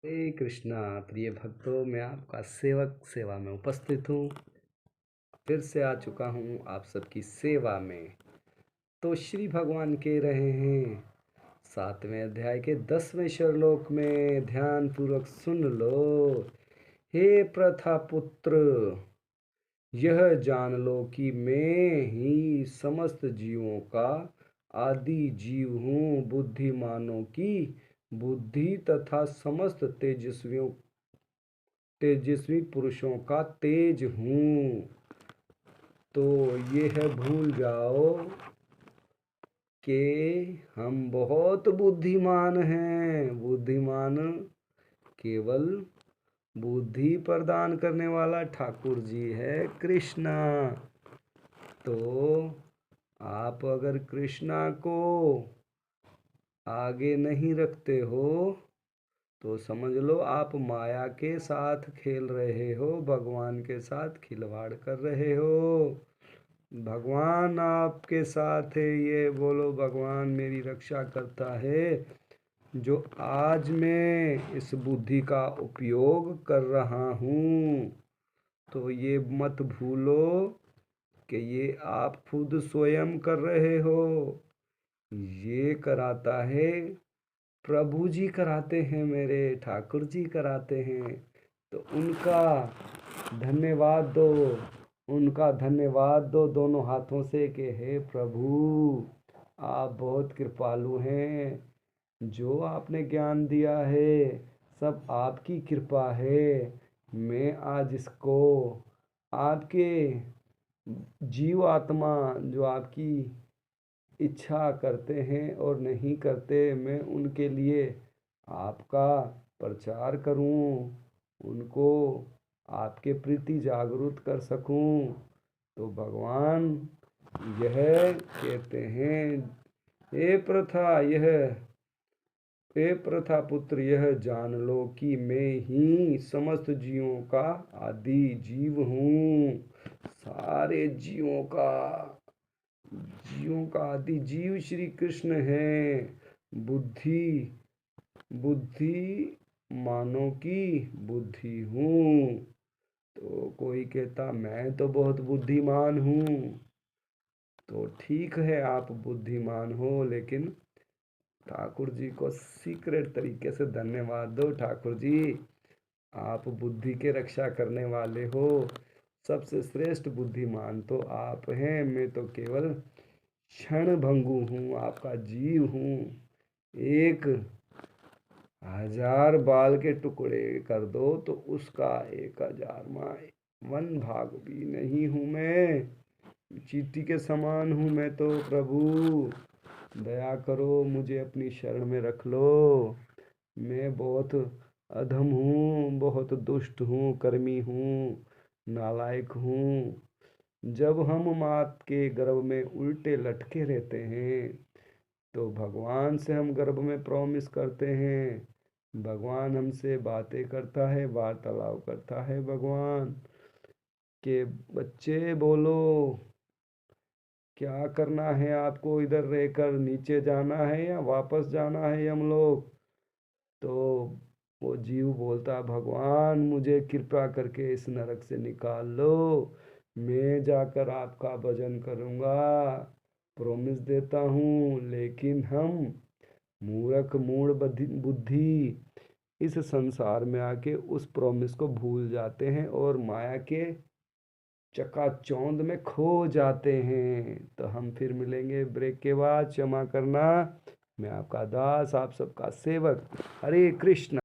हरे कृष्णा। प्रिय भक्तों, मैं आपका सेवक सेवा में उपस्थित हूँ। फिर से आ चुका हूँ आप सबकी सेवा में। तो श्री भगवान कह रहे हैं 7वें अध्याय के 10वें श्लोक में, ध्यान पूर्वक सुन लो। हे प्रथा पुत्र, यह जान लो कि मैं ही समस्त जीवों का आदि जीव हूँ, बुद्धिमानों की बुद्धि तथा समस्त तेजस्वी पुरुषों का तेज हूँ। तो ये है, भूल जाओ कि हम बहुत बुद्धिमान हैं। बुद्धिमान केवल बुद्धि प्रदान करने वाला ठाकुर जी है, कृष्णा। तो आप अगर कृष्णा को आगे नहीं रखते हो तो समझ लो आप माया के साथ खेल रहे हो, भगवान के साथ खिलवाड़ कर रहे हो। भगवान आपके साथ है, ये बोलो भगवान मेरी रक्षा करता है। जो आज मैं इस बुद्धि का उपयोग कर रहा हूँ, तो ये मत भूलो कि ये आप खुद स्वयं कर रहे हो। ये कराता है प्रभु जी, कराते हैं, मेरे ठाकुर जी कराते हैं। तो उनका धन्यवाद दो, उनका धन्यवाद दो दोनों हाथों से कि हे प्रभु, आप बहुत कृपालु हैं। जो आपने ज्ञान दिया है सब आपकी कृपा है। मैं आज इसको आपके जीव आत्मा जो आपकी इच्छा करते हैं और नहीं करते, मैं उनके लिए आपका प्रचार करूं, उनको आपके प्रति जागरूक कर सकूं। तो भगवान यह कहते हैं, हे प्रथा पुत्र, यह जान लो कि मैं ही समस्त जीवों का आदि जीव हूँ। सारे जीवों का आदि जीव श्री कृष्ण है। बुद्धि बुद्धि मानव की बुद्धि हूँ। तो कोई कहता मैं तो बहुत बुद्धिमान हूँ। तो ठीक है, आप बुद्धिमान हो, लेकिन ठाकुर जी को सीक्रेट तरीके से धन्यवाद दो। ठाकुर जी, आप बुद्धि के रक्षा करने वाले हो। सबसे श्रेष्ठ बुद्धिमान तो आप हैं। मैं तो केवल क्षण भंगु हूँ, आपका जीव हूँ। 1,000 बाल के टुकड़े कर दो तो उसका 1,000वां 1 भाग भी नहीं हूँ मैं। चींटी के समान हूँ मैं तो। प्रभु दया करो, मुझे अपनी शरण में रख लो। मैं बहुत अधम हूँ, बहुत दुष्ट हूँ, कर्मी हूँ, नालायक हूँ। जब हम मात के गर्भ में उल्टे लटके रहते हैं तो भगवान से हम गर्भ में प्रॉमिस करते हैं। भगवान हमसे बातें करता है, वार्तालाप करता है भगवान के बच्चे, बोलो क्या करना है आपको, इधर रहकर नीचे जाना है या वापस जाना है हम लोग। तो वो जीव बोलता, भगवान मुझे कृपा करके इस नरक से निकाल लो, मैं जाकर आपका भजन करूँगा, प्रॉमिस देता हूँ। लेकिन हम मूर्ख मूढ़ बुद्धि इस संसार में आके उस प्रॉमिस को भूल जाते हैं और माया के चकाचौंध में खो जाते हैं। तो हम फिर मिलेंगे ब्रेक के बाद। क्षमा करना, मैं आपका दास, आप सबका सेवक। हरे कृष्ण।